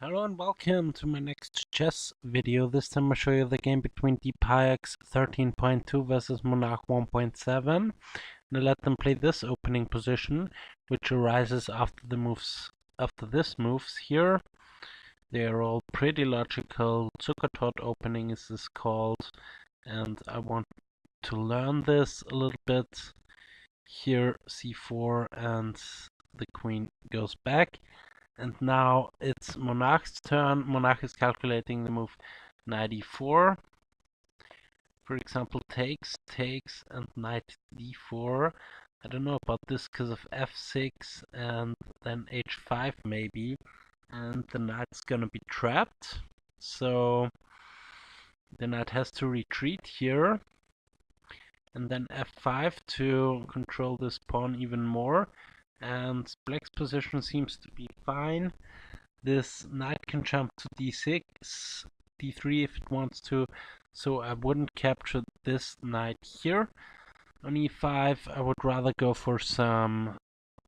Hello and welcome to my next chess video. This time I'll show you the game between Hiarcs 13.2 versus Monarch 1.7. Now let them play this opening position, which arises after this moves here. They are all pretty logical. Zuckertot opening is this called, and I want to learn this a little bit. Here c4 and the queen goes back. And now it's Monarch's turn. Monarch is calculating the move knight e4. For example, takes, and knight d4. I don't know about this because of f6 and then h5 maybe. And the knight's gonna be trapped. So the knight has to retreat here. And then f5 to control this pawn even more. And black's position seems to be fine. This knight can jump to d6, d3 if it wants to, so I wouldn't capture this knight here. On e5 I would rather go for some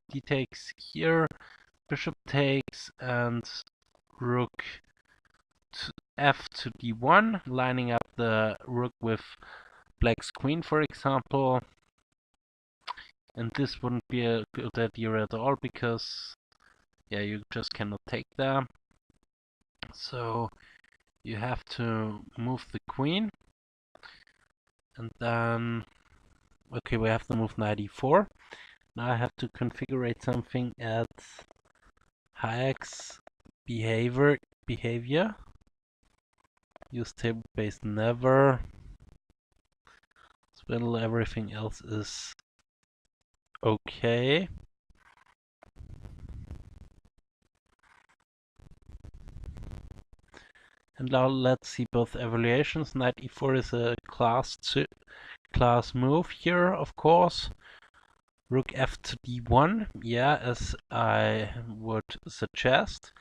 d takes here, bishop takes, and rook to f to d1, lining up the rook with black's queen, for example. And this wouldn't be a good idea at all, because yeah, you just cannot take there. So you have to move the queen, and then okay, we have to move knight e4. Now I have to configure something at Hiarcs behavior. Use tablebase never. Spindle, everything else is okay. And now let's see both evaluations. Knight e4 is a class move here, of course. Rook f to d1, yeah, as I would suggest.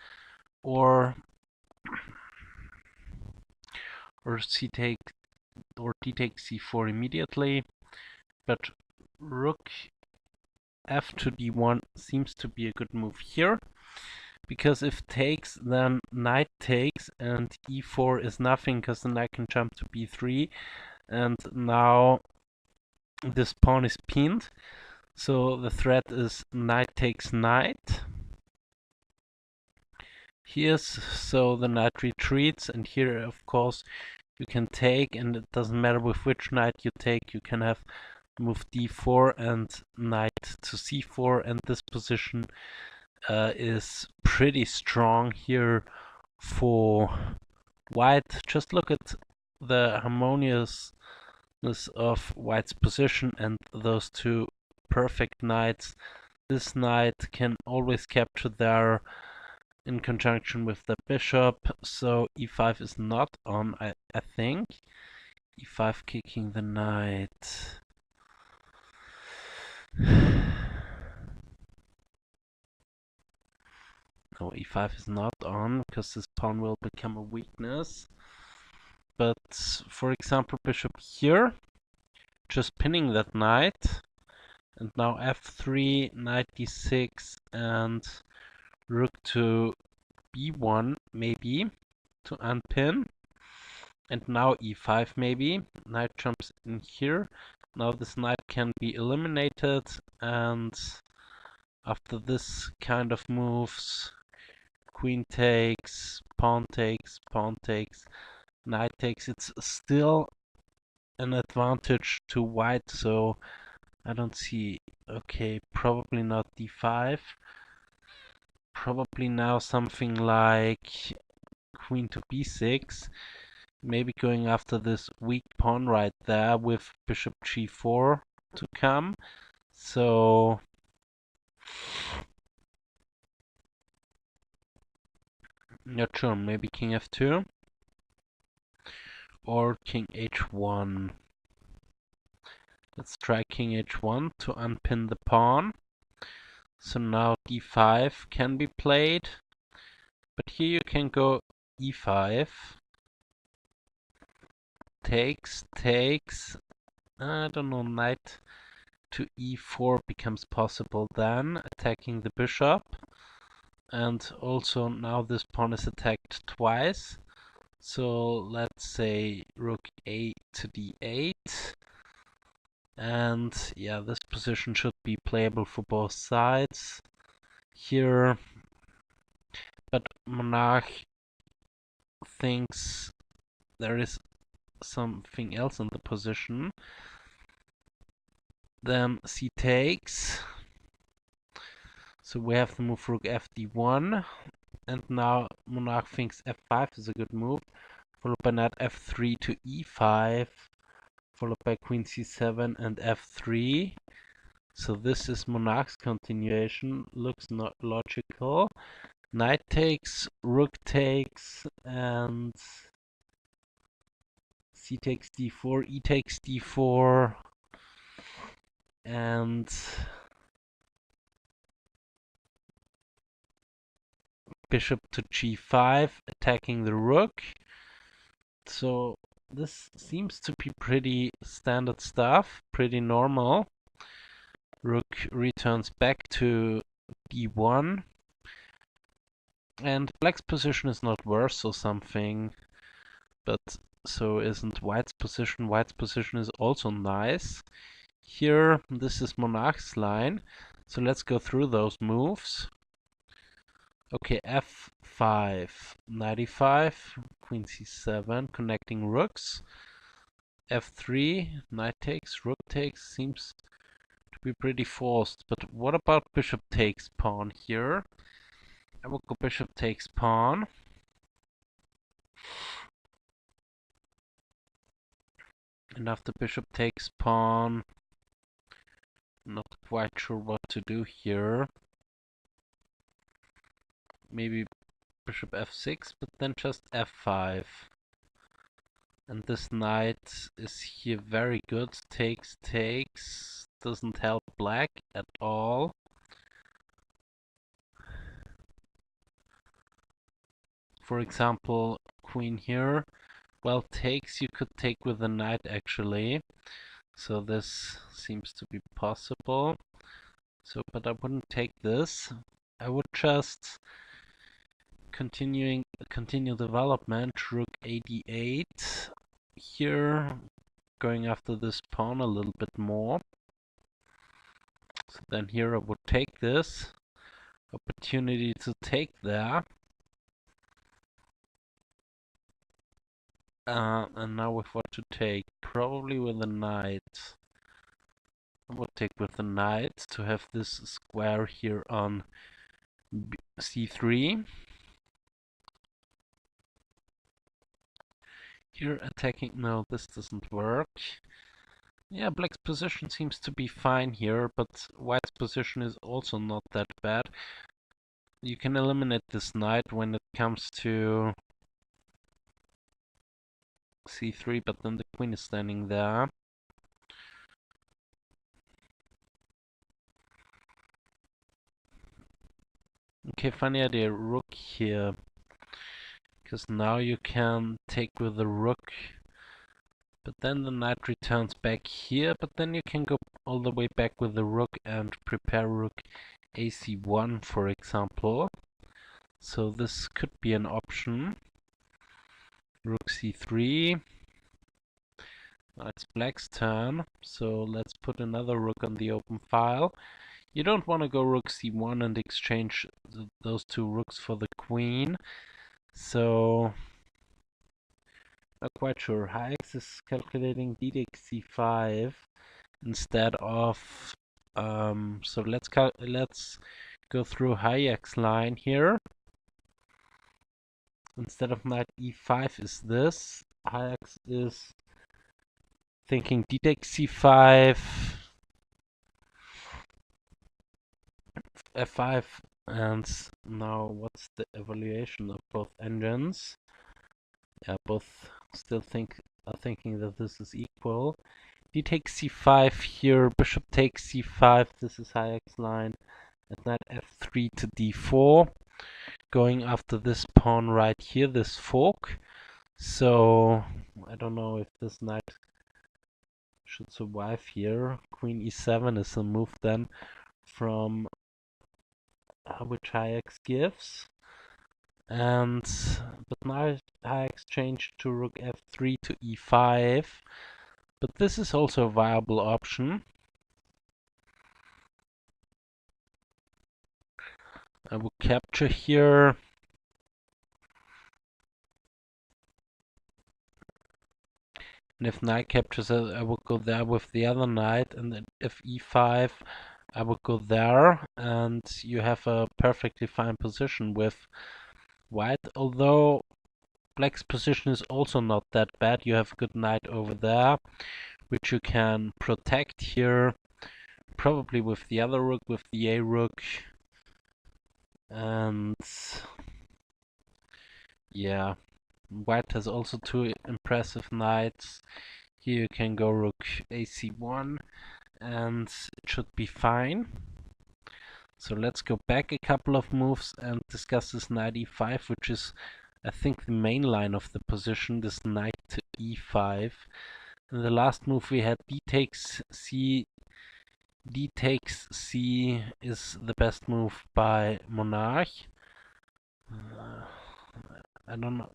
Or d takes c4 immediately. But rook f to d1 seems to be a good move here. Because if takes, then knight takes, and e4 is nothing because the knight can jump to b3, and now this pawn is pinned. So the threat is knight takes knight. Here's so the knight retreats, and here of course you can take, and it doesn't matter with which knight you take, you can have move d4 and knight to c4, and this position is pretty strong here for white. Just look at the harmoniousness of white's position and those two perfect knights. This knight can always capture there in conjunction with the bishop, so e5 is not on, I think. e5 kicking the knight. No, e5 is not on, because this pawn will become a weakness. But, for example, bishop here, just pinning that knight. And now f3, knight d6, and rook to b1, maybe, to unpin. And now e5 maybe. Knight jumps in here. Now this knight can be eliminated, and after this kind of moves, queen takes, pawn takes, knight takes, it's still an advantage to white, so I don't see. Okay, probably not d5. Probably now something like queen to b6. Maybe going after this weak pawn right there with bishop g4 to come. So not sure, maybe king f2 or king h1. Let's try king h1 to unpin the pawn. So now d5 can be played, but here you can go e5. Takes, I don't know, knight to e4 becomes possible then, attacking the bishop. And also now this pawn is attacked twice. So let's say rook a to d8. And yeah, this position should be playable for both sides here. But Monarch thinks there is something else in the position. Then c takes. So we have to move rook fd1. And now Monarch thinks f5 is a good move. Followed by knight f3 to e5. Followed by queen c7 and f3. So this is Monarch's continuation. Looks not logical. Knight takes, rook takes, and c takes d4, e takes d4, and bishop to g5, attacking the rook. So this seems to be pretty standard stuff, pretty normal. Rook returns back to d1. And black's position is not worse or something, but so isn't white's position. White's position is also nice. Here, this is Monarch's line. So let's go through those moves. Okay, f5, knight e5, queen c7, connecting rooks. f3, knight takes, rook takes, seems to be pretty forced. But what about bishop takes pawn here? I will go bishop takes pawn. And after bishop takes pawn, not quite sure what to do here. Maybe bishop f6, but then just f5. And this knight is here very good. Takes, takes. Doesn't help black at all. For example, queen here. Well, takes you could take with the knight actually. So this seems to be possible. So, but I wouldn't take this. I would just continue development, rook ad8 here, going after this pawn a little bit more. So then here I would take this opportunity to take there. And now with what to take? Probably with the knight. I would take with the knight to have this square here on c3. Here attacking, no, this doesn't work. Yeah, black's position seems to be fine here, but white's position is also not that bad. You can eliminate this knight when it comes to c3, but then the queen is standing there. Okay, funny idea, rook here. Because now you can take with the rook, but then the knight returns back here, but then you can go all the way back with the rook and prepare rook ac1, for example. So this could be an option. Rook c3. Now it's black's turn, so let's put another rook on the open file. You don't want to go rook c1 and exchange those two rooks for the queen. So, not quite sure. Hiarcs is calculating d takes c5 instead of. So let's go through Hiarcs' line here. Instead of knight e5 is this. Hiarcs is thinking d takes c5, f5, and now what's the evaluation of both engines? Yeah, both still are thinking that this is equal. D takes c5 here, bishop takes c5, this is Hiarcs' line, and knight f3 to d4, going after this pawn right here, this fork. So, I don't know if this knight should survive here. Queen e7 is a move then from which Hiarcs gives. And but now Hiarcs changed to rook f3 to e5. But this is also a viable option. I will capture here. And if knight captures, I will go there with the other knight. And then if e5, I will go there. And you have a perfectly fine position with white. Although black's position is also not that bad. You have a good knight over there, which you can protect here. Probably with the other rook, with the a rook. And yeah, white has also two impressive knights. Here you can go rook ac1 and it should be fine. So let's go back a couple of moves and discuss this knight e5, which is I think the main line of the position, this knight to e5. In the last move we had d takes c. D takes c is the best move by Monarch. I don't know.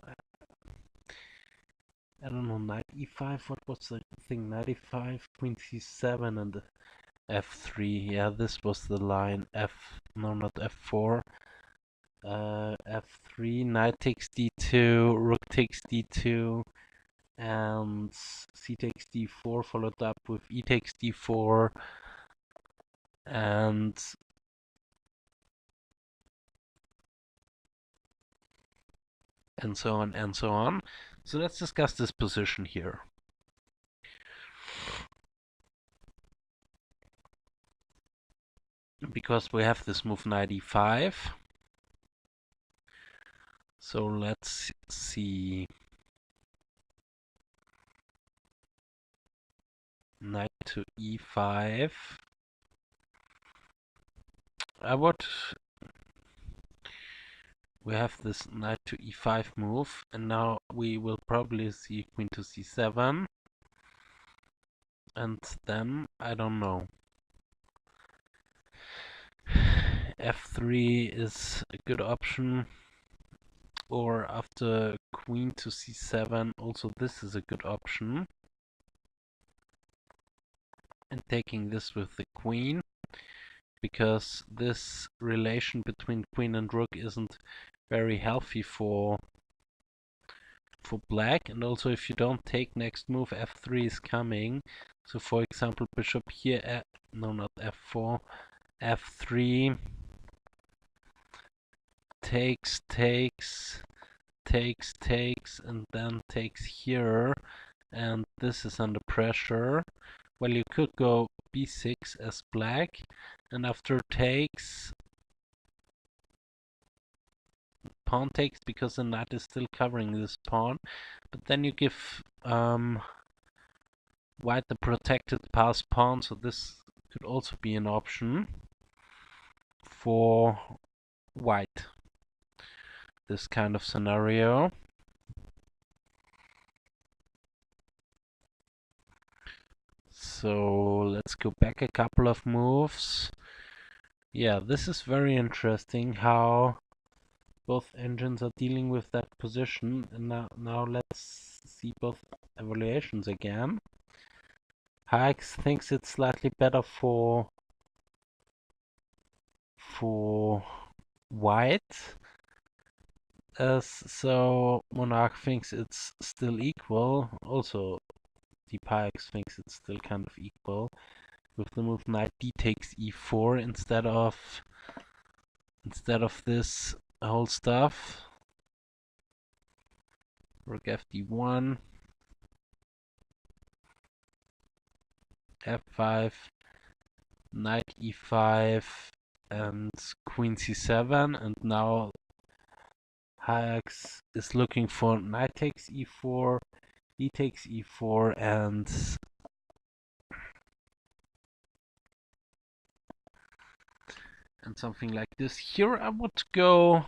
I don't know. Knight e5. What was the thing? Knight e5, queen c7, and f3. Yeah, this was the line. No, not f4. F3. Knight takes d2. Rook takes d2. And c takes d4, followed up with e takes d4. And so on and so on. So let's discuss this position here. Because we have this move knight e5. So let's see. Knight to e5. We have this knight to e5 move, and now we will probably see queen to c7. And then, I don't know. f3 is a good option. Or after queen to c7, also this is a good option. And taking this with the queen, because this relation between queen and rook isn't very healthy for black. And also if you don't take next move, f3 is coming. So for example, bishop here, no, not f4, f3 takes, and then takes here, and this is under pressure. Well, you could go b6 as black, and after takes, pawn takes, because the knight is still covering this pawn. But then you give white the protected pass pawn, so this could also be an option for white, this kind of scenario. So let's go back a couple of moves. Yeah, this is very interesting how both engines are dealing with that position. And now let's see both evaluations again. Hiarcs thinks it's slightly better for white. So Monarch thinks it's still equal. Also, the Hiarcs thinks it's still kind of equal. With the move knight d takes e4 instead of this whole stuff. Rook fd1, f5, knight e5, and queen c7. And now Hiarcs is looking for knight takes e4, d takes e4, and something like this. Here I would go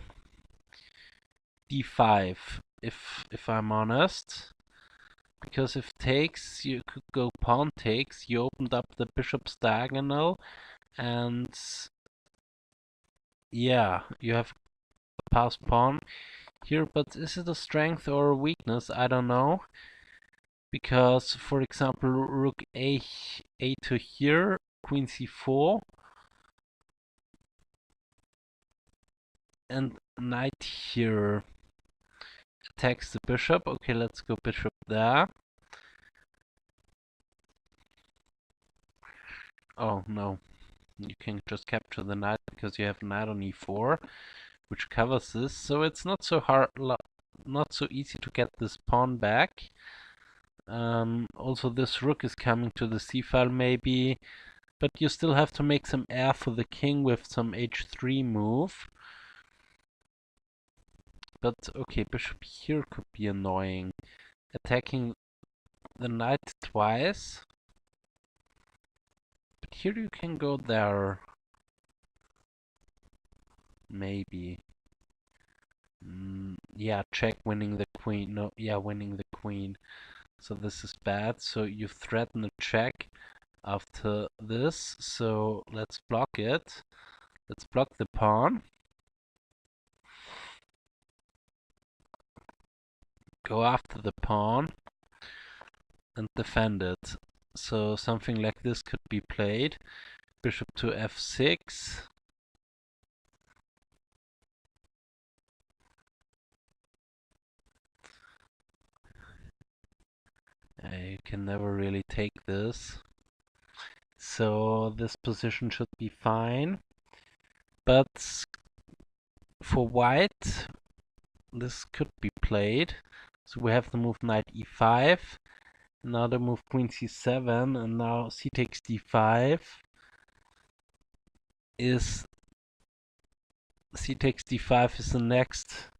d5 if I'm honest, because if takes, you could go pawn takes. You opened up the bishop's diagonal, and Yeah, you have a passed pawn here, but is it a strength or a weakness? I don't know. Because, for example, rook a to here, queen c4, and knight here attacks the bishop. Okay, let's go bishop there. Oh no, you can just capture the knight because you have knight on e4, which covers this. So it's not so hard, not so easy to get this pawn back. Also, this rook is coming to the c-file maybe, but you still have to make some air for the king with some h3 move. But okay, bishop here could be annoying. Attacking the knight twice. But here you can go there. Maybe. Yeah, check, winning the queen. No, yeah, winning the queen. So this is bad. So you threaten a check after this. So let's block it. Let's block the pawn. Go after the pawn and defend it. So something like this could be played. Bishop to f6. You can never really take this. So this position should be fine. But for white, this could be played. So we have the move knight e5. Now the move queen c7, and now c takes d5 is the next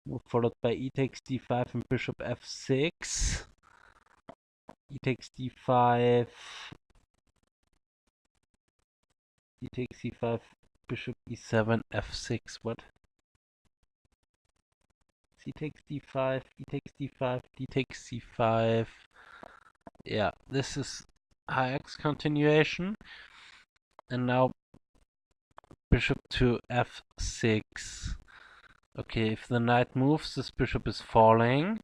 move, followed by e takes d5 and bishop f6. E takes d5, e takes c5, bishop e7, f6. What? C takes d5, e takes d5, d takes c5. Yeah, this is Hiarcs continuation. And now bishop to f6. Okay, if the knight moves, this bishop is falling.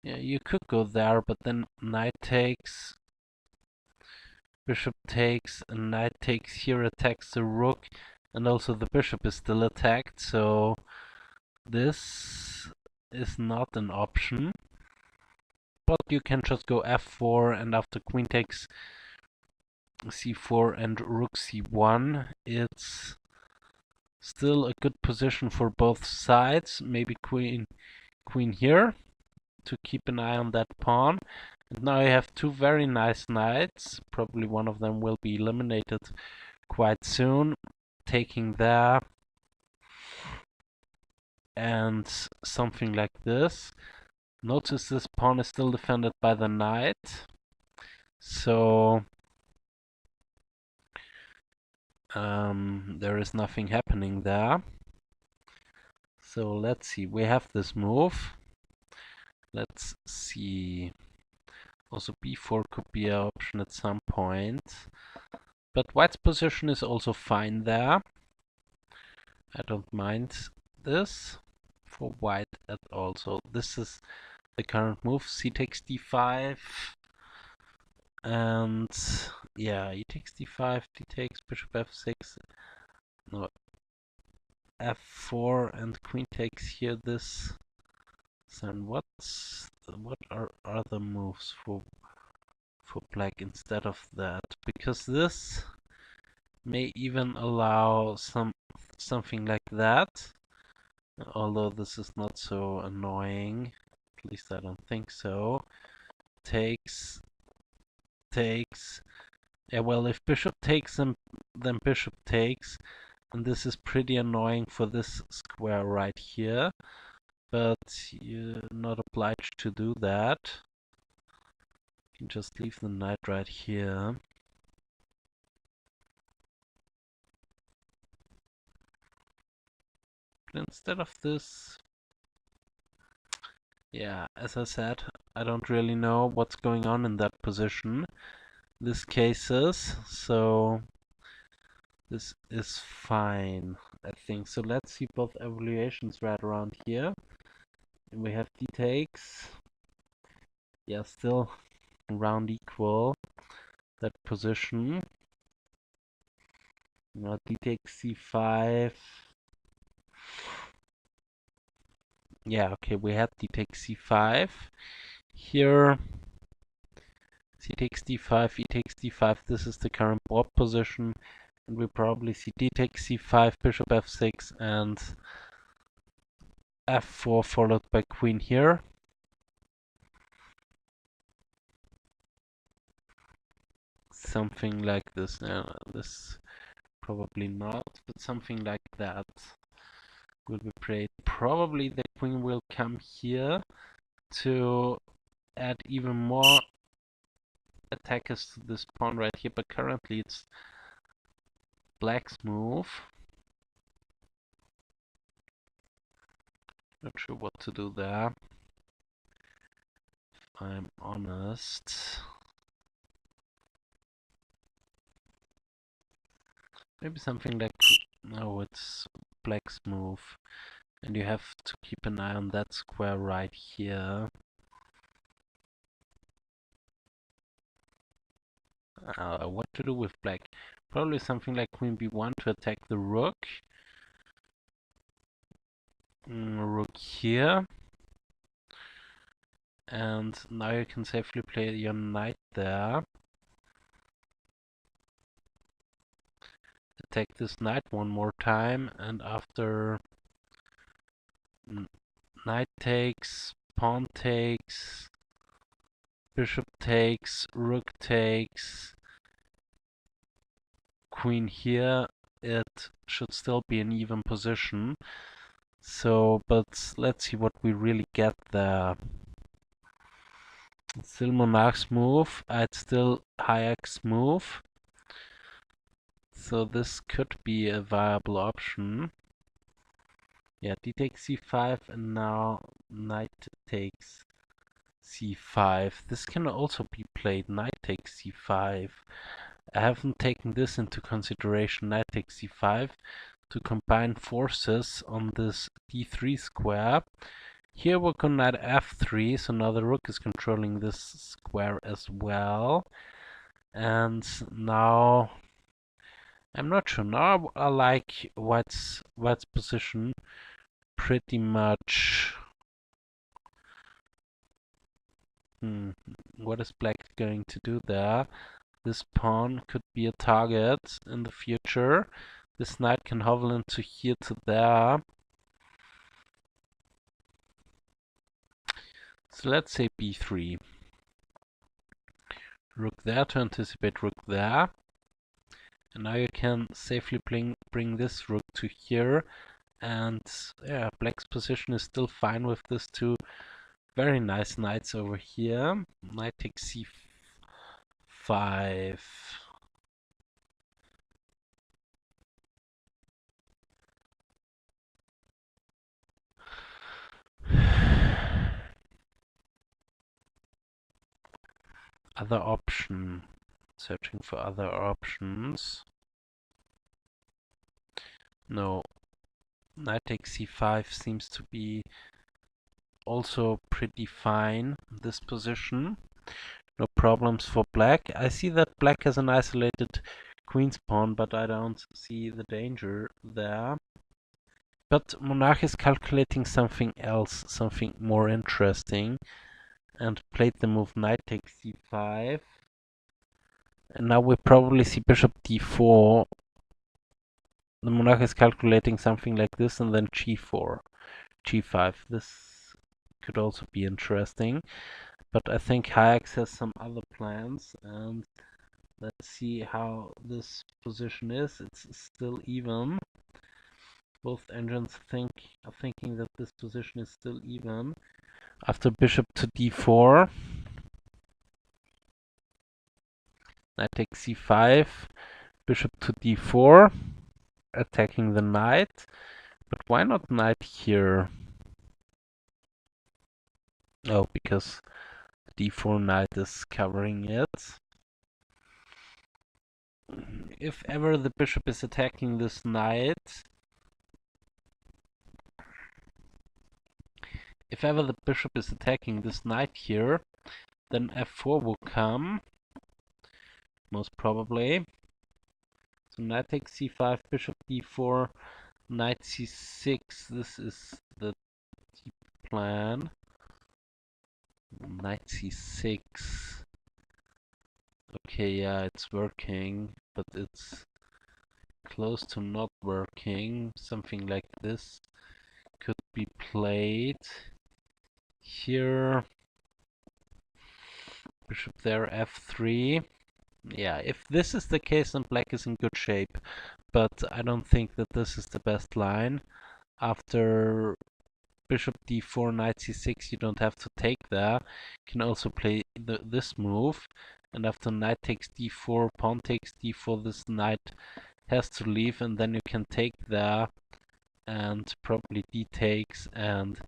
Yeah, you could go there, but then knight takes, bishop takes, and knight takes here attacks the rook, and also the bishop is still attacked, so this is not an option. But you can just go f4, and after queen takes c4 and rook c1, it's still a good position for both sides. Maybe queen here to keep an eye on that pawn. And now you have two very nice knights. Probably one of them will be eliminated quite soon. Taking there and something like this. Notice this pawn is still defended by the knight. So there is nothing happening there. So let's see, we have this move. Let's see. Also b4 could be an option at some point. But white's position is also fine there. I don't mind this for white at all. So this is the current move. C takes d5. And yeah, e takes d5, d takes bishop f6. No, f4 and queen takes here this. Then what are other moves for black instead of that? Because this may even allow something like that. Although this is not so annoying. At least I don't think so. Takes. Yeah, well, if bishop takes, then bishop takes. And this is pretty annoying for this square right here. But you're not obliged to do that. You can just leave the knight right here. But instead of this, yeah, as I said, I don't really know what's going on in that position. This cases, so this is fine. I think. So let's see both evaluations right around here. We have d takes. Yeah, still around equal that position. Now d takes c5. Yeah, okay, we had d takes c5. Here, c takes d5, e takes d5. This is the current board position. And we probably see d takes c5, bishop f6, and f4 followed by queen here. Something like this. This probably not, but something like that will be played. Probably the queen will come here to add even more attackers to this pawn right here, but currently it's black's move. Not sure what to do there, if I'm honest. Maybe something like, no, it's black's move. And you have to keep an eye on that square right here. What to do with black? Probably something like queen b1 to attack the rook. Rook here. And now you can safely play your knight there. Attack this knight one more time, and after knight takes, pawn takes, bishop takes, rook takes, queen here, it should still be an even position. So, but let's see what we really get there. It's still Monarch's move, it's still Hiarcs' move. So this could be a viable option. Yeah, d takes c5, and now knight takes c5. This can also be played, knight takes c5. I haven't taken this into consideration, knight takes c5, to combine forces on this d3 square. Here we're going knight f3, so now the rook is controlling this square as well. And now, I'm not sure, now I like white's position pretty much. What is black going to do there? This pawn could be a target in the future. This knight can hover into here to there. So let's say b3. Rook there to anticipate rook there. And now you can safely bring this rook to here. And yeah, black's position is still fine with this two very nice knights over here. Knight takes c5. Other option. Searching for other options. No. Knight takes c5 seems to be also pretty fine, this position. No problems for black. I see that black has an isolated queen's pawn, but I don't see the danger there. But Monarch is calculating something else, something more interesting, and played the move knight takes c5. And now we probably see bishop d4. The Monarch is calculating something like this, and then g4, g5. This could also be interesting, but I think Hiarcs has some other plans, and let's see how this position is. It's still even. Both engines are thinking that this position is still even. After bishop to d4, knight takes c5, bishop to d4, attacking the knight. But why not knight here? Oh, because the d4 knight is covering it. If ever the bishop is attacking this knight, if ever the bishop is attacking this knight here, then f4 will come, most probably. So knight takes c5, bishop d4, knight c6. This is the plan. Knight c6. Okay, yeah, it's working, but it's close to not working. Something like this could be played. Here, bishop there, f3. Yeah, if this is the case, then black is in good shape. But I don't think that this is the best line. After bishop d4, knight c6, you don't have to take there. You can also play this move. And after knight takes d4, pawn takes d4, this knight has to leave, and then you can take there and probably d takes and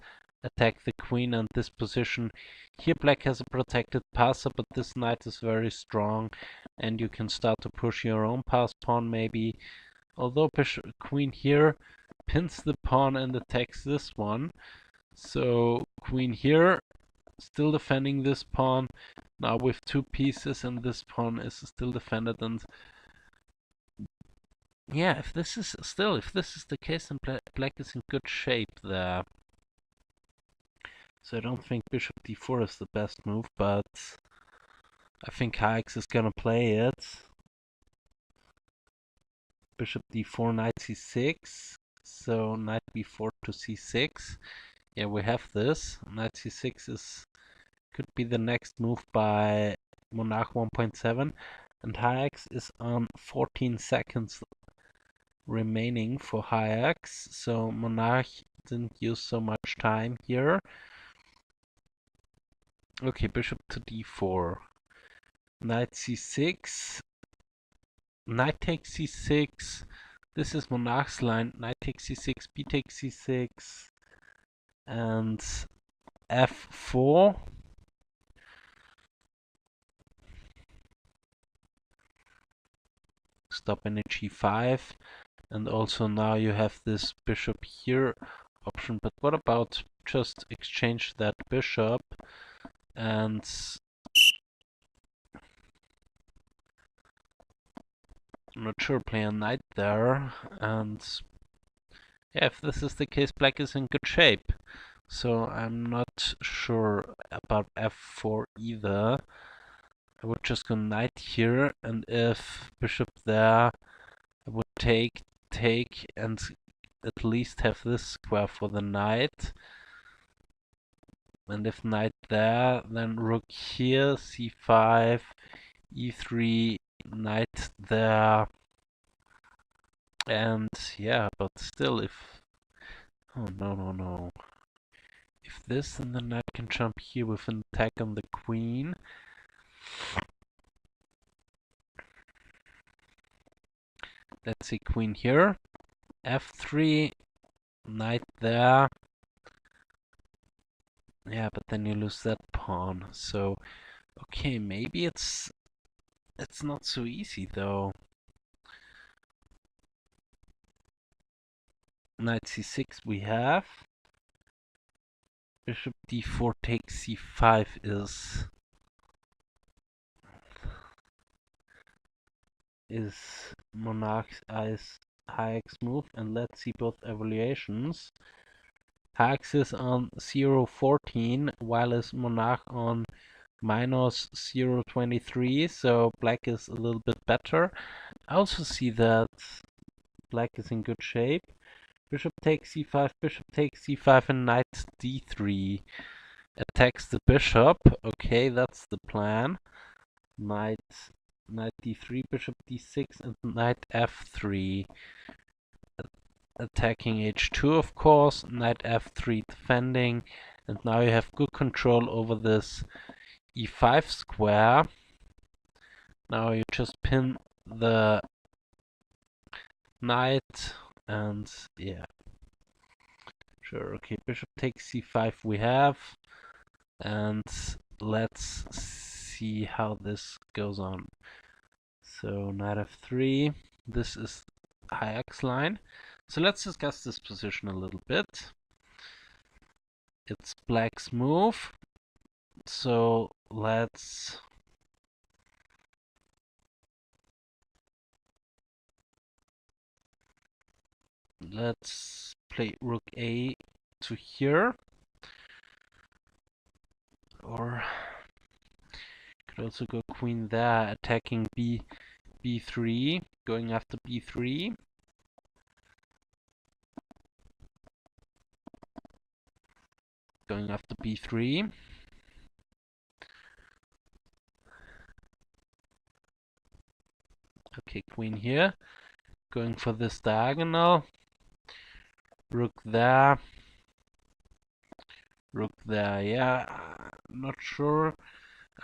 attack the queen and this position. Here black has a protected passer, but this knight is very strong, and you can start to push your own pass pawn maybe. Although queen here pins the pawn and attacks this one. So queen here, still defending this pawn, now with two pieces, and this pawn is still defended. And yeah, if this is the case, then black is in good shape there. So I don't think bishop d4 is the best move, but I think Hiarcs is gonna play it. Bishop d4, knight c6. So knight b4 to c6. Yeah, we have this. Knight c6 could be the next move by Monarch 1.7, and Hiarcs is on 14 seconds remaining for Hiarcs, so Monarch didn't use so much time here. Okay, bishop to d4. Knight c6. Knight takes c6. This is Monarch's line. Knight takes c6, b takes c6, and f4. Stop in g5. And also now you have this bishop here option. But what about just exchange that bishop and I'm not sure, play a knight there, and yeah, if this is the case, black is in good shape. So I'm not sure about f4 either. I would just go knight here, and if bishop there, I would take, and at least have this square for the knight. And if knight there, then rook here, c5, e3, knight there. And yeah, but still, if... Oh, no. If this, then the knight can jump here with an attack on the queen. Let's see, queen here. f3, knight there. Yeah, but then you lose that pawn. So, okay, maybe it's not so easy though. Knight c6 we have. Bishop d4 takes c5 is Monarch's eyes Hiarcs move, and let's see both evaluations. Hiarcs is on 0.14, while is Monarch on minus 0.23, so black is a little bit better. I also see that black is in good shape. Bishop takes c5, bishop takes c5, and knight d3 attacks the bishop. Okay, that's the plan. Knight d3, bishop d6, and knight f3. Attacking h2, of course, knight f3 defending, and now you have good control over this e5 square. Now you just pin the knight, and yeah. Sure, okay, bishop takes c5 we have, and let's see how this goes on. So knight f3, this is Hiarcs line. So let's discuss this position a little bit. it's black's move. So let's play rook a to here, or could also go queen there, attacking b3, going after b3. Going after b3. Okay, queen here. Going for this diagonal. Rook there. Rook there. Yeah, not sure.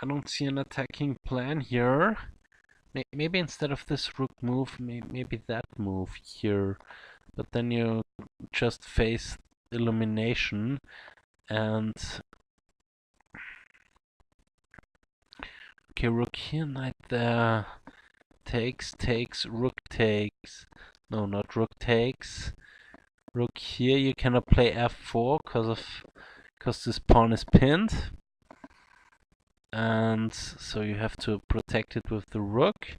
I don't see an attacking plan here. Maybe instead of this rook move, maybe that move here. But then you just face elimination and... Okay, rook here, knight there. Takes, rook takes. No, not rook takes. Rook here, you cannot play f4 because this pawn is pinned. And so you have to protect it with the rook.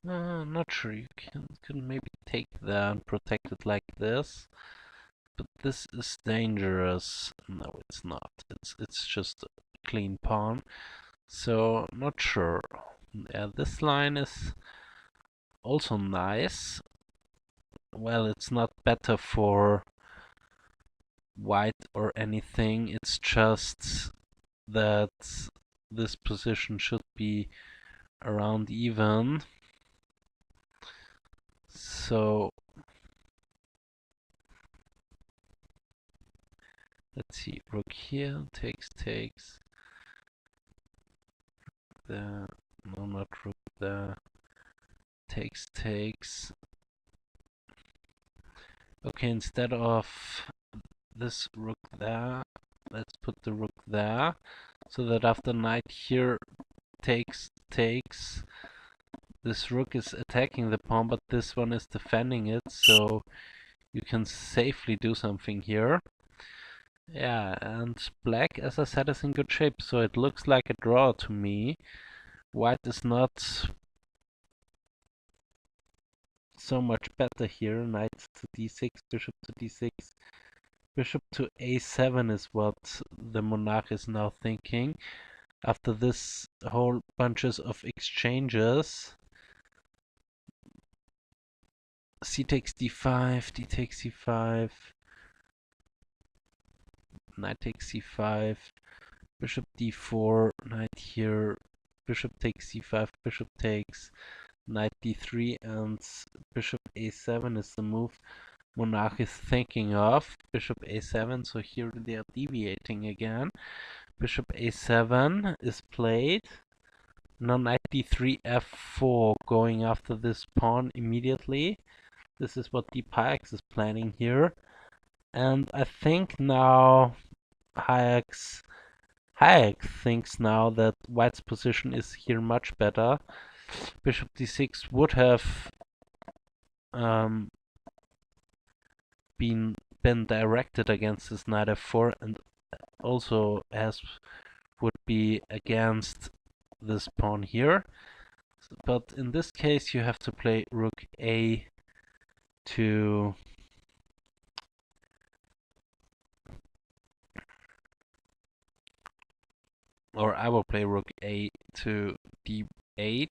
Not sure, you can maybe take that and protect it like this. But this is dangerous. No, it's not. It's just a clean pawn. So, not sure. Yeah, this line is also nice. Well, it's not better for white or anything. It's just that this position should be around even. So let's see, rook here, takes. There, no, not rook there. Takes. Okay, instead of this rook there, let's put the rook there, so that after knight here takes, this rook is attacking the pawn, but this one is defending it, so you can safely do something here. Yeah, and black, as I said, is in good shape, so it looks like a draw to me. White is not so much better here. Knight to d6, bishop to d6. Bishop to a7 is what the Monarch is now thinking. After this whole bunches of exchanges. C takes d5, d takes c5. Knight takes c5. Bishop d4, knight here. Bishop takes c5, bishop takes. Knight d3 and bishop a7 is the move Monarch is thinking of. Bishop a7, so here they are deviating again. Bishop a7 is played. Now knight d3, f4, going after this pawn immediately. This is what Hiarcs is planning here. And I think now Hiarcs thinks now that white's position is here much better. Bishop d6 would have been directed against this knight f4, and also would be against this pawn here. But in this case you have to play rook a to or I will play rook a to d8,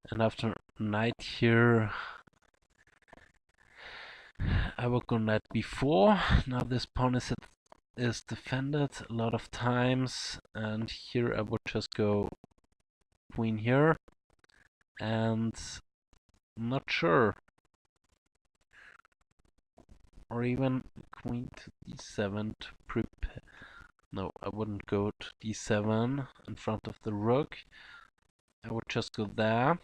and after knight here I will go knight b4. Now this pawn is defended a lot of times, and here I would just go queen here, and I'm not sure, or even queen to d7 to prepare. No, I wouldn't go to d7 in front of the rook. I would just go there,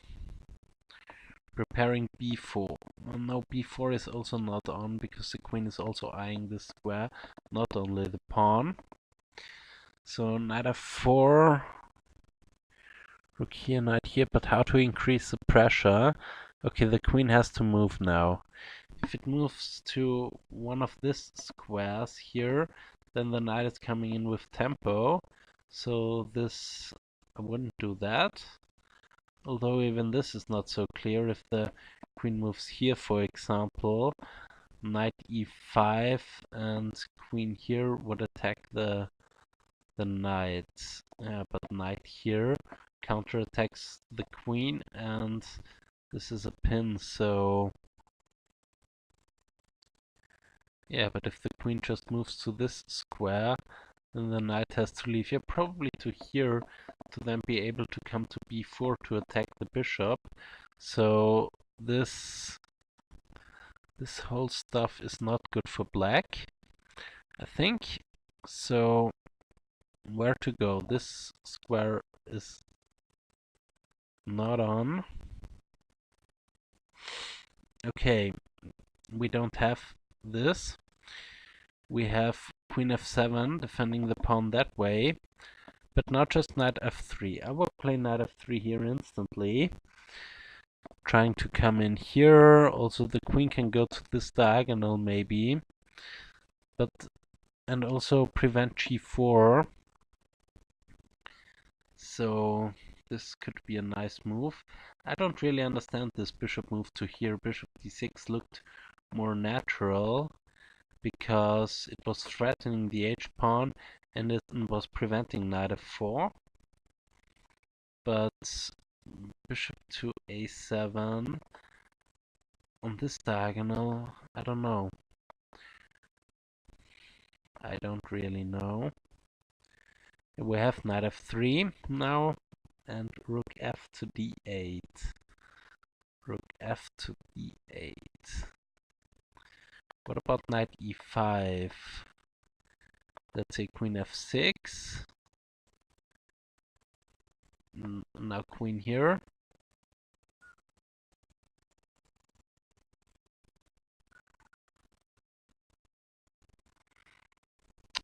preparing b4. Well, no, b4 is also not on, because the queen is also eyeing this square, not only the pawn. So knight f4, rook here, knight here, but how to increase the pressure? Okay, the queen has to move now. If it moves to one of these squares here, then the knight is coming in with tempo. So this, I wouldn't do that. Although even this is not so clear. If the queen moves here, for example, knight e5 and queen here would attack the knight. But knight here counterattacks the queen, and this is a pin, so yeah, but if the queen just moves to this square, then the knight has to leave here, probably to here, to then be able to come to b4 to attack the bishop. So this whole stuff is not good for black, I think. So where to go? This square is not on. Okay, we don't have this. We have queen f7 defending the pawn that way, but not just knight f3. I will play knight f3 here instantly, trying to come in here. Also the queen can go to this diagonal maybe, but and also prevent g4. So this could be a nice move. I don't really understand this bishop move to here. Bishop d6 looked more natural, because it was threatening the h-pawn and it was preventing knight f4. But bishop to a7 on this diagonal, I don't know. I don't really know. We have knight f3 now, and rook f to d8. Rook f to d8. What about knight e5? Let's say queen f6. Now queen here.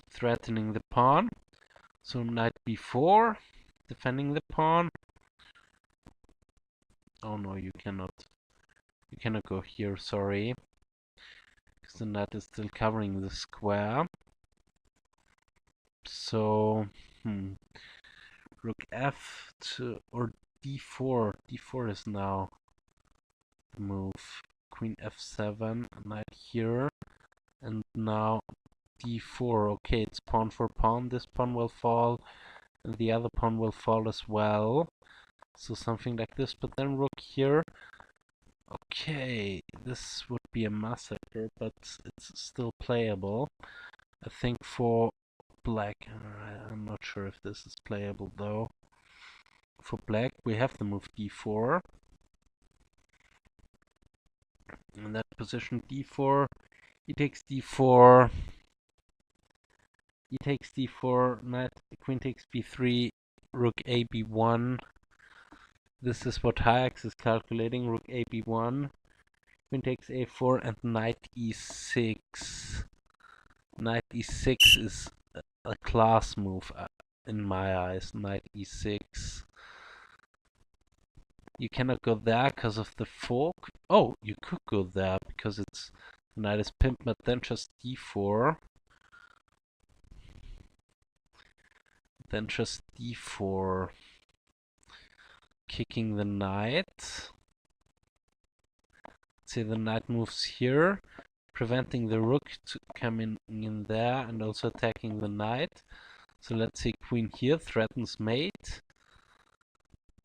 Threatening the pawn. So knight b4, defending the pawn. Oh no, you cannot go here, sorry. Because the knight is still covering the square. So, rook f to, or d4. d4 is now the move. Queen f7, knight here, and now d4. Okay, it's pawn for pawn. This pawn will fall, and the other pawn will fall as well. So something like this, but then rook here. Okay, this would be a massacre, but it's still playable. I think for black, I'm not sure if this is playable though. For black, we have the move d4. In that position, d4, e takes d4, e takes d4, knight, queen takes b3, rook a b1. This is what Hiarcs is calculating, rook a b1. Queen takes a4 and knight e6. Knight e6 is a class move in my eyes. Knight e6. You cannot go there because of the fork. Oh, you could go there because it's the knight is pimped, but then just d4. Then just d4. Kicking the knight. Say the knight moves here, preventing the rook to coming in there and also attacking the knight. So let's say queen here threatens mate.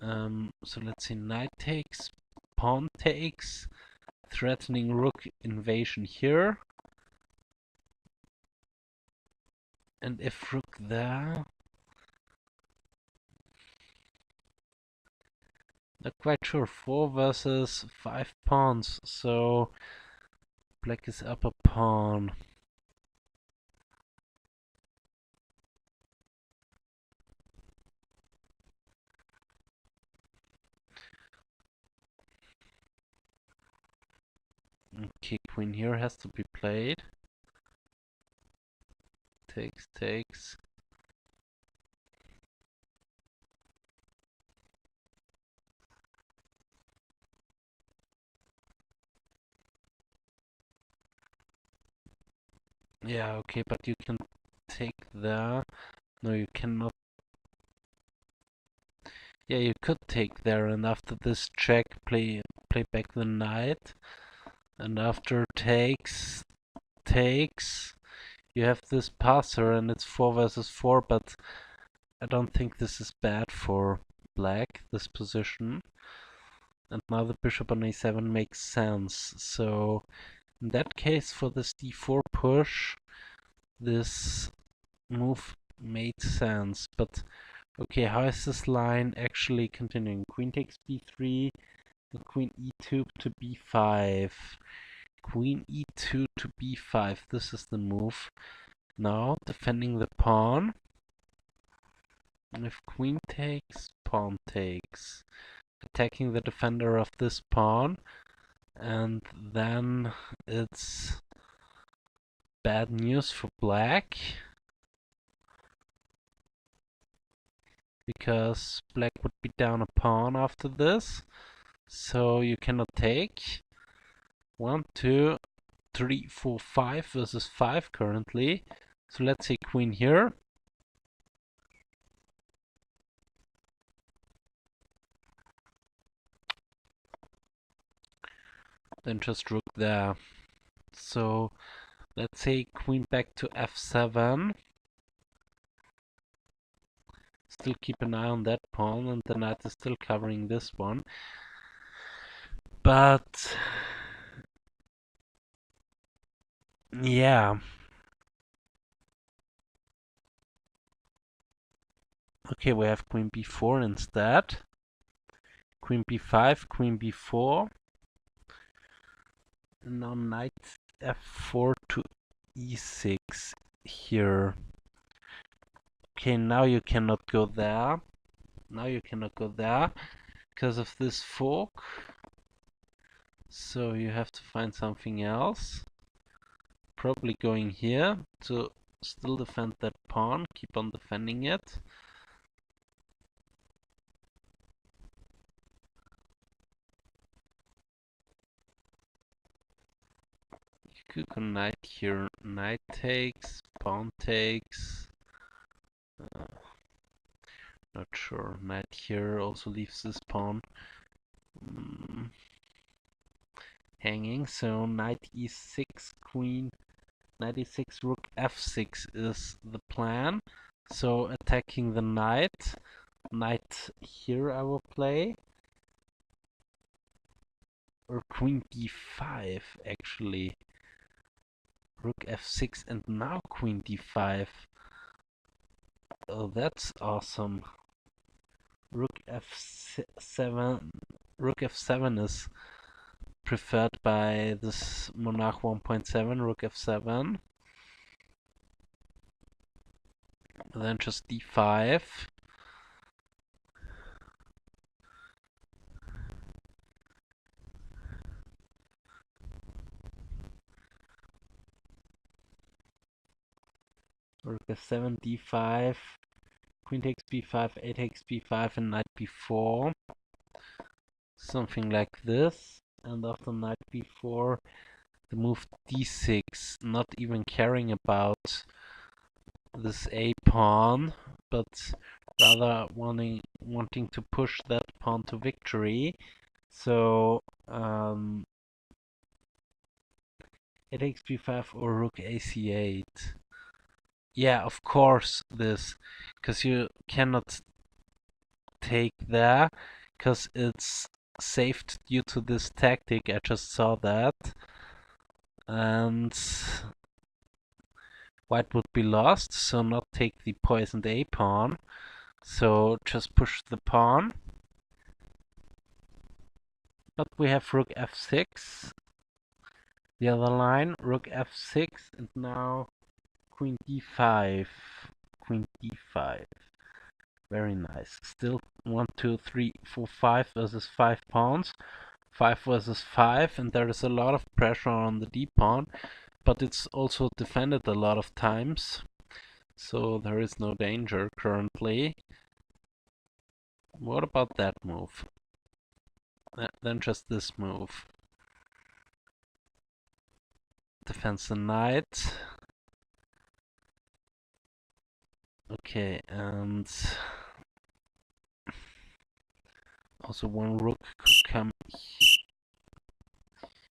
So let's say knight takes, pawn takes, threatening rook invasion here. And if rook there, not quite sure, 4 versus 5 pawns, so black is up a pawn. Okay, queen here has to be played. Takes, takes. Yeah, okay, but you can take there. No, you cannot. Yeah, you could take there, and after this check, play back the knight, and after takes, you have this passer, and it's 4 versus 4, but I don't think this is bad for black, this position. And now the bishop on a7 makes sense. So in that case, for this d4 push, this move made sense. But okay, how is this line actually continuing? Queen takes b3, the queen e2 to b5. Queen e2 to b5, this is the move. Now defending the pawn. And if queen takes, pawn takes. Attacking the defender of this pawn. And then it's bad news for black. Because black would be down a pawn after this. So you cannot take. 1, 2, 3, 4, 5 versus 5 currently. So let's say queen here. Then just rook there. So let's say queen back to f7. Still keep an eye on that pawn, and the knight is still covering this one. But yeah. Okay, we have queen b4 instead. Queen b5, queen b4. And now knight f4 to e6 here. Okay, now you cannot go there. Now you cannot go there because of this fork. So you have to find something else. Probably going here to still defend that pawn. Keep on defending it. You could go knight here. Knight takes, pawn takes. Not sure. Knight here also leaves this pawn hanging. So knight e6, queen, knight e6, rook f6 is the plan. So attacking the knight. Knight here I will play. Or queen d5 actually. Rook f6 and now queen d5. Oh, that's awesome. Rook f7. Rook f7 is preferred by this Monarch 1.7. Rook f7. Then just d5. Rook f7, d5. Queen takes b5, a takes b5, and knight b4. Something like this. And after knight b4, the move d6, not even caring about this a pawn, but rather wanting to push that pawn to victory. So a takes b5 or rook ac8. Yeah, of course this, because you cannot take there, because it's saved due to this tactic. I just saw that. And white would be lost, so not take the poisoned a pawn. So just push the pawn. But we have rook f6. The other line, rook f6, and now queen d5. Queen d5. Very nice. Still 1, 2, 3, 4, 5 versus 5 pawns. 5 versus 5, and there is a lot of pressure on the d pawn, but it's also defended a lot of times, so there is no danger currently. What about that move? Then just this move. Defends the knight. Okay, and also one rook could come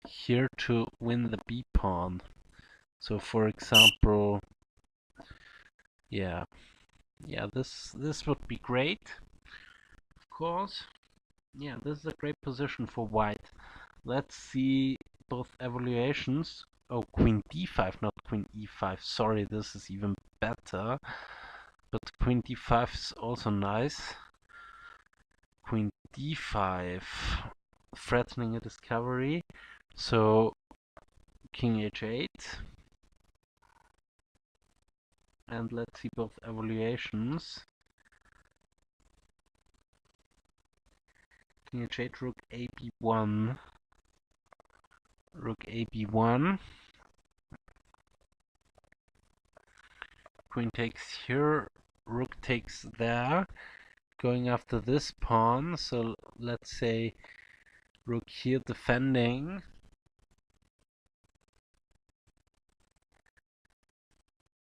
here to win the b pawn. So for example, yeah, this would be great, of course. Yeah, this is a great position for white. Let's see both evaluations. Oh, queen d5, not queen e5. Sorry, this is even better. But queen d5 is also nice. Queen d5, threatening a discovery. So king h8. And let's see both evaluations. King h8, rook ab1. Rook ab1. Queen takes here, rook takes there, going after this pawn. So let's say rook here defending.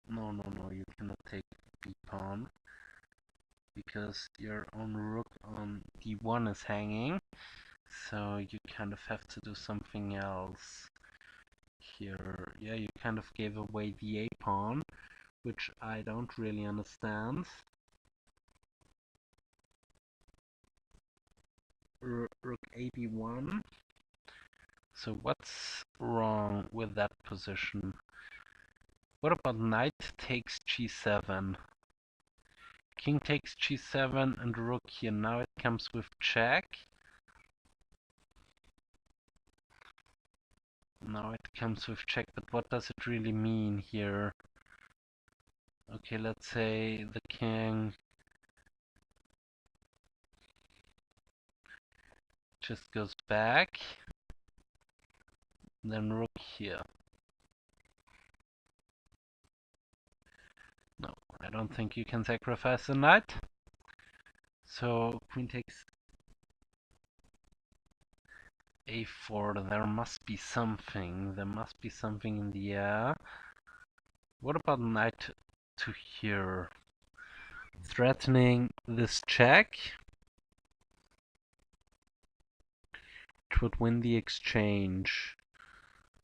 No, you cannot take b pawn because your own rook on d1 is hanging. So you kind of have to do something else here. Yeah, you kind of gave away the a pawn, which I don't really understand. Rook ab1. So what's wrong with that position? What about knight takes g7? King takes g7 and rook here. Now it comes with check. Now it comes with check, but what does it really mean here? Okay, let's say the king just goes back. Then rook here. No, I don't think you can sacrifice the knight. So queen takes a4. There must be something. There must be something in the air. What about knight to here? Threatening this check. It would win the exchange.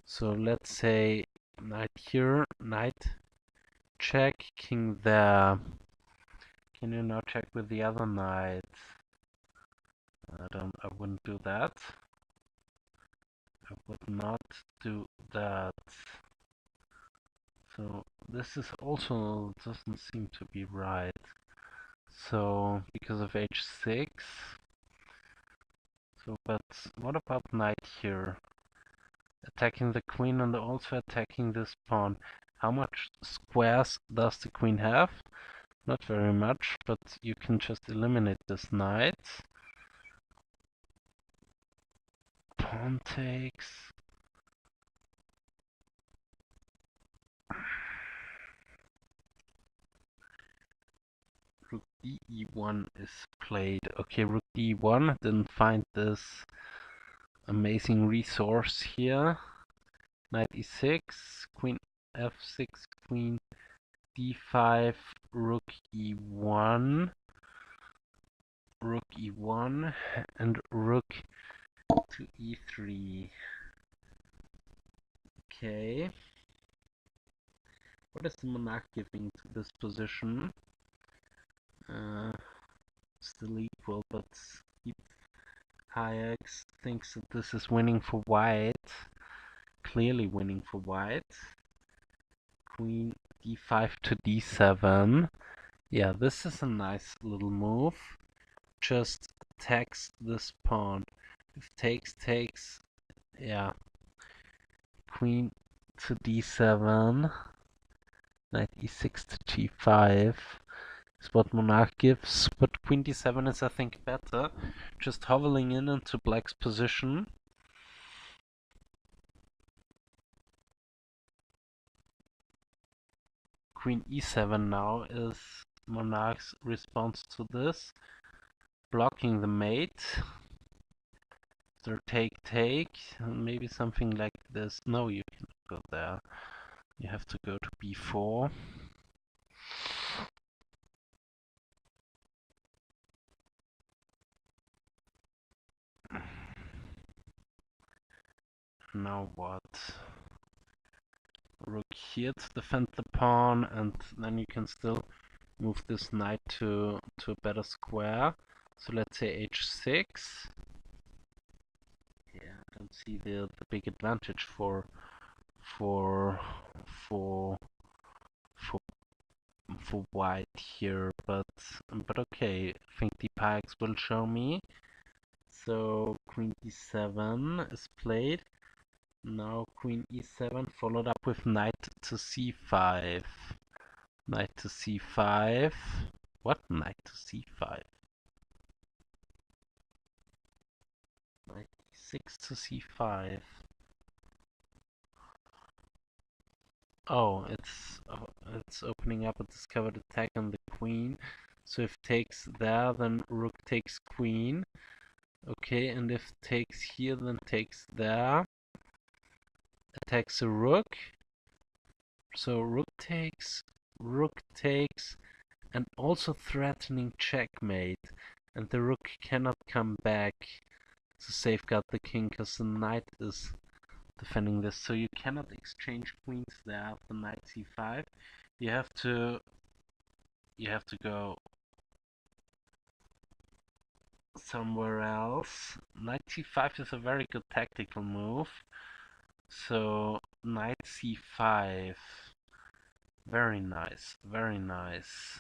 So let's say knight here, knight check, king there. Can you now check with the other knight? I wouldn't do that. I would not do that. So this is also doesn't seem to be right. So because of h6. So but what about knight here? Attacking the queen and also attacking this pawn. How much squares does the queen have? Not very much, but you can just eliminate this knight. Pawn takes. Rook e1 is played. Okay, rook d1 didn't find this amazing resource here. Knight e6, queen f6, queen d5, rook e1, rook e1, and rook to e3. Okay. What is the monarch giving to this position? Still equal, but Hiarcs thinks that this is winning for white. Clearly winning for white. Queen d5 to d7. Yeah, this is a nice little move. Just attacks this pawn. If takes, yeah. Queen to d7. Knight e6 to g5 is what Monarch gives, but queen d7 is I think better. Just hovering in into black's position. Queen e7 now is Monarch's response to this, blocking the mate. So take, maybe something like this. No, you cannot go there. You have to go to b4. Now what? Rook here to defend the pawn, and then you can still move this knight to a better square. So let's say h6. Yeah, I don't see the big advantage for for for for for white here, but okay. I think the Hiarcs will show me. So queen d7 is played. Now queen e7 followed up with knight to c5. Knight to c5. What? Knight to c5? Knight e6 to c5. Oh, it's opening up a discovered attack on the queen. So if takes there, then rook takes queen. Okay, and if takes here, then takes there. Attacks a rook. So rook takes, and also threatening checkmate. And the rook cannot come back to safeguard the king because the knight is defending this. So you cannot exchange queens there after knight c5. You have to go somewhere else. Knight c5 is a very good tactical move. So knight c5. Very nice, very nice.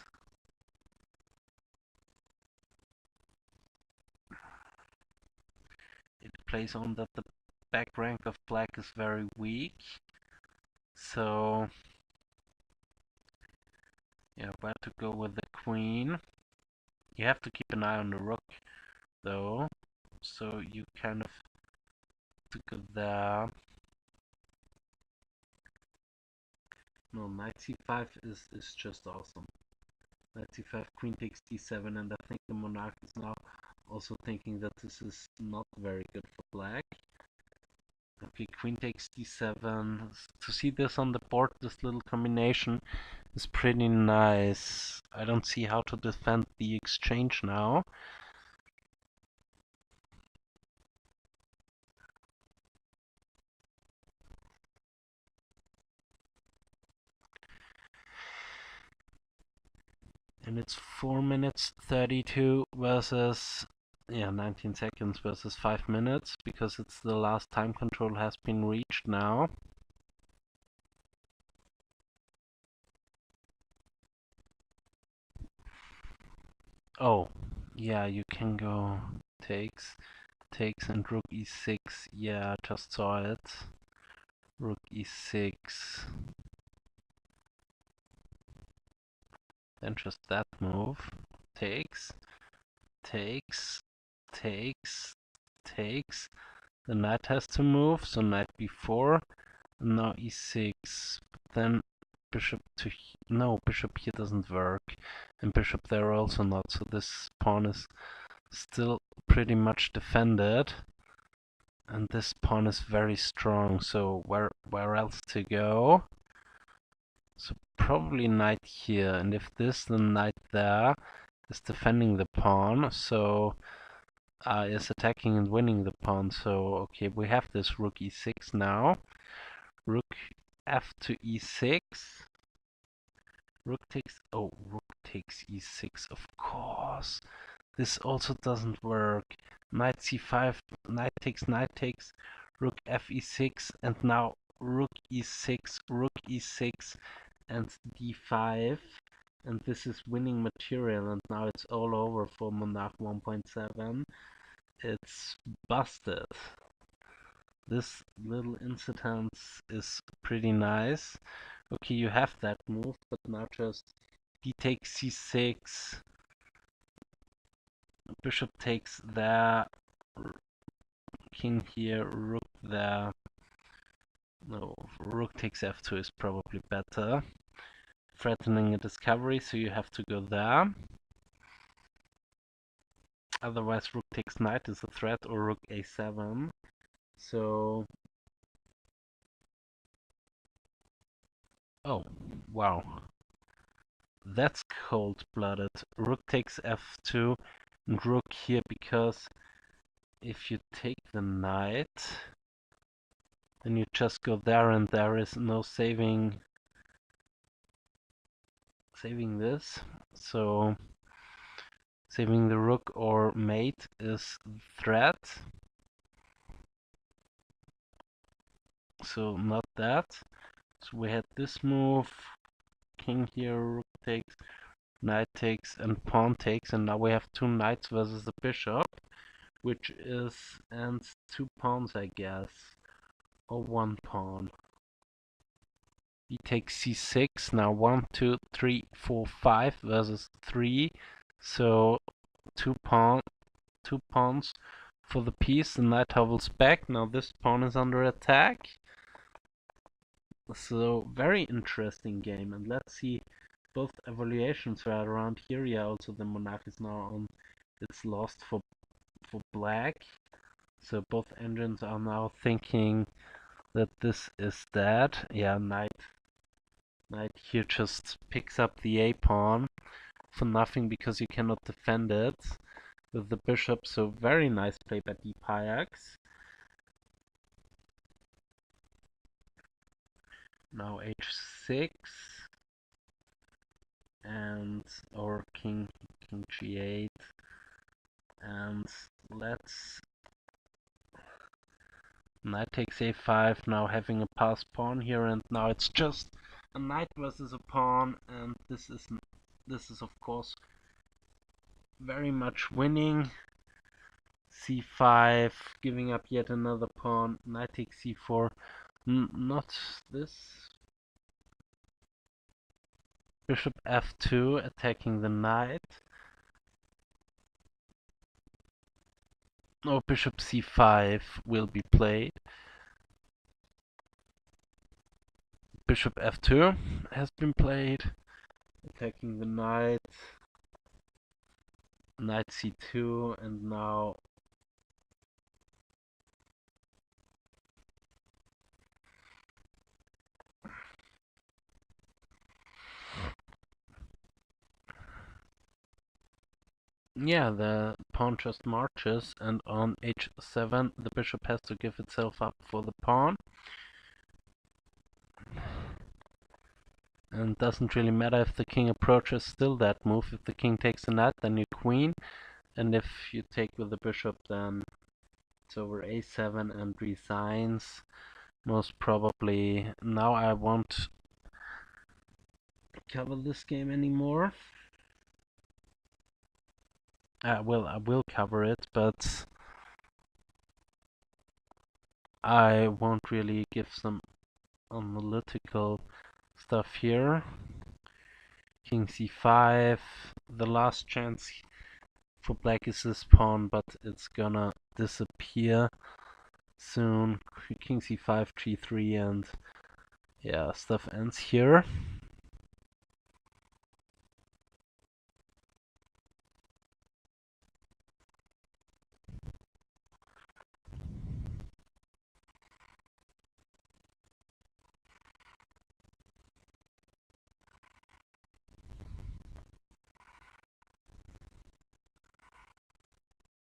It plays on that the back rank of black is very weak. So yeah, where to go with the queen? You have to keep an eye on the rook though. So you kind of to go there. No, knight c5 is just awesome. Knight c5, queen takes d7, and I think the monarch is now also thinking that this is not very good for black. Okay, queen takes d7. To see this on the board, this little combination is pretty nice. I don't see how to defend the exchange now. And it's 4 minutes 32 versus 19 seconds versus 5 minutes, because it's the last time control has been reached now. Oh, yeah, you can go takes and rook e6. Yeah, I just saw it. Rook e6. Then just that move. Takes. The knight has to move, so knight b4. And now e6. Then bishop to... No, bishop here doesn't work. And bishop there also not, so this pawn is still pretty much defended. And this pawn is very strong, so where else to go? So probably knight here, and if this, then knight there is defending the pawn, so is attacking and winning the pawn. So okay, we have this rook e6 now. Rook f to e6. Rook takes e6, of course. This also doesn't work. Knight c5, knight takes, rook f e6, and now rook e6, and d5. And this is winning material, and now it's all over for Monarch 1.7. It's busted. This little incident is pretty nice. Okay, you have that move, but now just d takes c6. Bishop takes there, king here, rook there. No, rook takes f2 is probably better. Threatening a discovery, so you have to go there. Otherwise, rook takes knight is a threat, or rook a7. So... Oh, wow. That's cold-blooded. Rook takes f2 and rook here, because if you take the knight, then you just go there, and there is no saving this. So saving the rook or mate is threat. So not that. So we had this move, king here, rook takes, knight takes, and pawn takes, and now we have two knights versus the bishop, which is and two pawns, I guess, or one pawn. He takes c6. Now 1, 2, 3, 4, 5 versus 3. So two pawns for the piece. The knight hovels back. Now this pawn is under attack. So very interesting game. And let's see both evaluations right around here. Yeah, also the Monarch is now on its lost for black. So both engines are now thinking that this is dead. Yeah, knight here just picks up the a pawn for nothing because you cannot defend it with the bishop. So very nice play by deep Hiarcs. Now h6 and or king g8, and let's knight takes a5. Now having a pass pawn here, and now it's just a knight versus a pawn, and this is of course very much winning. c5, giving up yet another pawn. Knight takes c4. Not this. Bishop f2, attacking the knight. Oh, bishop c5 will be played. Bishop f2 has been played, attacking the knight. Knight c2, and now yeah, the pawn just marches, and on h7 the bishop has to give itself up for the pawn. And doesn't really matter if the king approaches, still that move. If the king takes the knight, then you queen, and if you take with the bishop, then it's over a7 and resigns. Most probably. Now I won't cover this game anymore. I will cover it, but I won't really give some analytical stuff here. King c5. The last chance for black is this pawn, but it's gonna disappear soon. King c5, g3, and yeah, stuff ends here.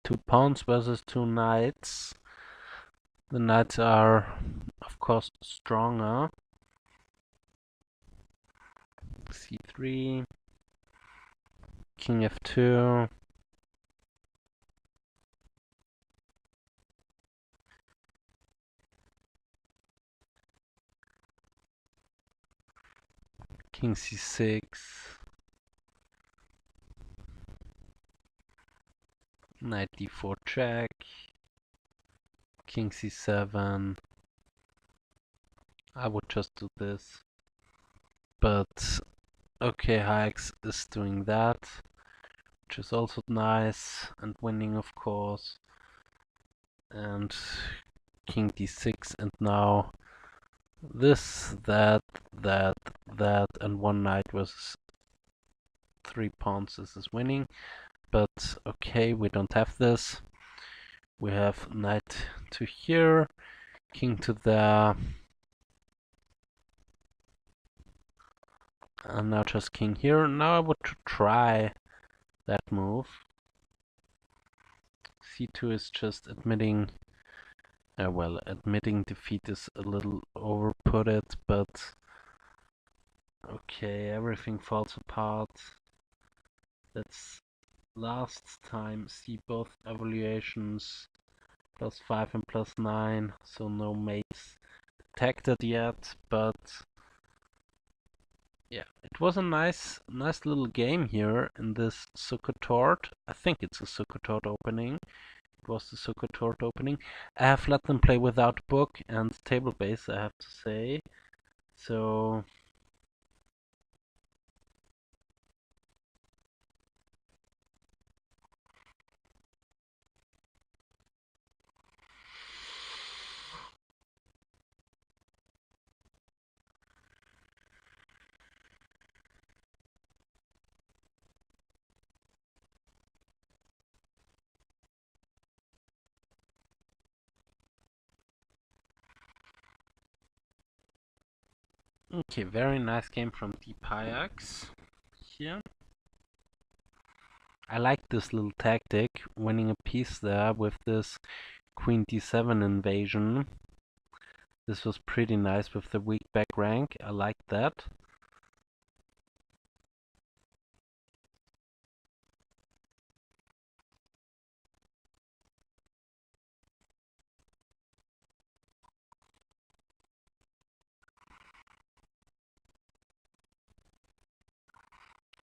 Two pawns versus two knights. The knights are, of course, stronger. c3, king f2, king c6, knight d4 check, king c7. I would just do this, but okay, Hiarcs is doing that, which is also nice and winning, of course. And king d6, and now this, that, and one knight versus three pawns. This is winning, but okay, we don't have this. We have knight to here, king to there, and now just king here. Now I would try that move. c2 is just admitting Well, admitting defeat is a little overput, but okay, everything falls apart. Let's last time see both evaluations, +5 and +9, so no mates detected yet, but yeah, it was a nice little game here in this Sukkotort. I think it's a Sukkotort opening. It was the Sukkotort opening. I have let them play without book and table base, I have to say. So 'kay, very nice game from Deep Hiarcs here. I like this little tactic, winning a piece there with this Queen D7 invasion. This was pretty nice with the weak back rank. I like that.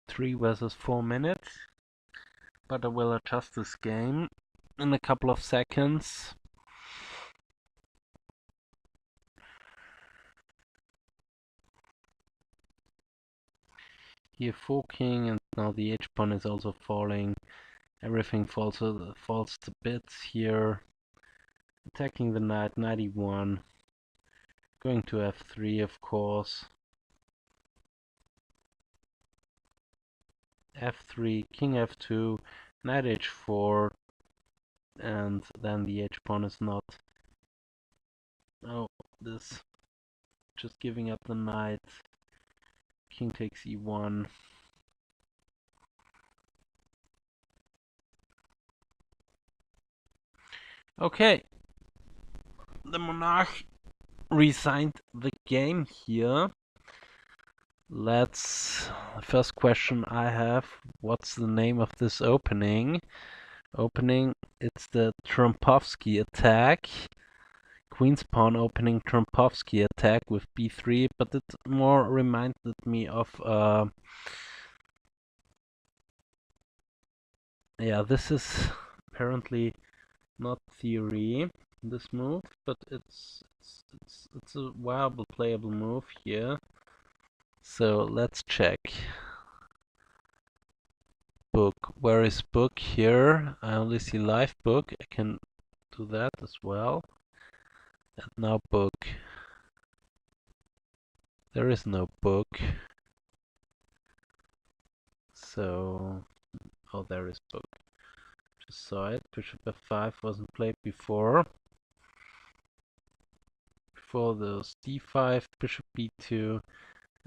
Three versus 4 minutes. But I will adjust this game in a couple of seconds. Here 4 king, and now the H pawn is also falling. Everything falls to bits here. Attacking the knight, knight e1. Going to f3, of course. f3, king f2, knight h4, and then the h pawn is not. Oh, this. Just giving up the knight. King takes e1. Okay. The Monarch resigned the game here. First question I have, what's the name of this opening? It's the Trompovsky attack. Queen's pawn opening Trompovsky attack with b3, but it more reminded me of yeah, this is apparently not theory, this move, but it's a viable playable move here. So let's check. Book. Where is book here? I only see live book. I can do that as well. And now book. There is no book. So, oh, there is book. Just saw it. Bishop f5 wasn't played before. Before there's d5, bishop b2,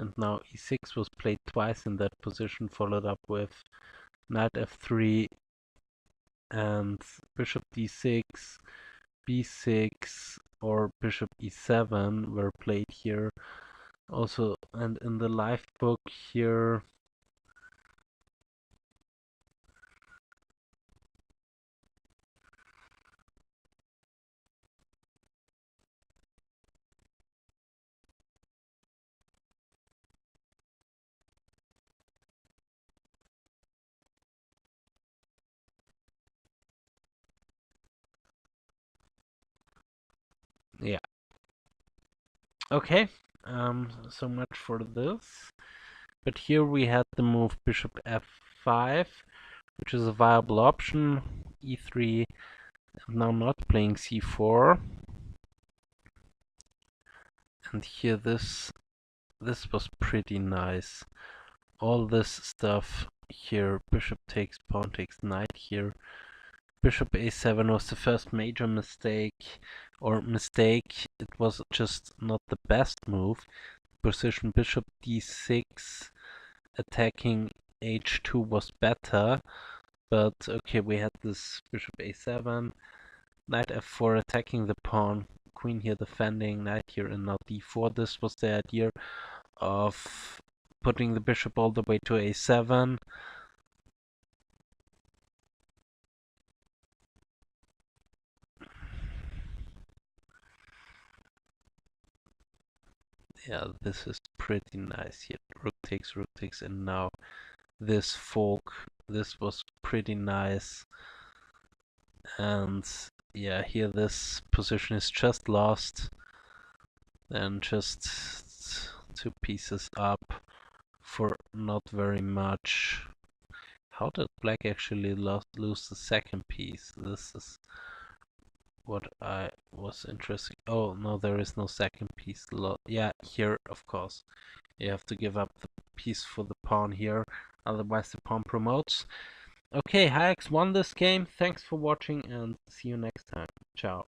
and now e6 was played twice in that position, followed up with knight f3 and bishop d6, b6, or bishop e7 were played here. Also, and in the live book here, yeah. Okay, so much for this. But here we had the move bishop f5, which is a viable option. e3, now not playing c4. And here this was pretty nice. All this stuff here, bishop takes, pawn takes, knight here. Bishop a7 was the first major mistake, it was just not the best move. Position bishop d6, attacking h2 was better, but okay, we had this bishop a7, Knight f4 attacking the pawn, queen here defending, knight here and now d4. This was the idea of putting the bishop all the way to a7. Yeah, this is pretty nice here. Rook takes, and now this fork. This was pretty nice. And yeah, here this position is just lost. And just 2 pieces up for not very much. How did black actually lose the second piece? This is what I was interested. Oh no, there is no second piece. Yeah, here of course you have to give up the piece for the pawn here, otherwise the pawn promotes. Okay, Hiarcs won this game. Thanks for watching and see you next time. Ciao.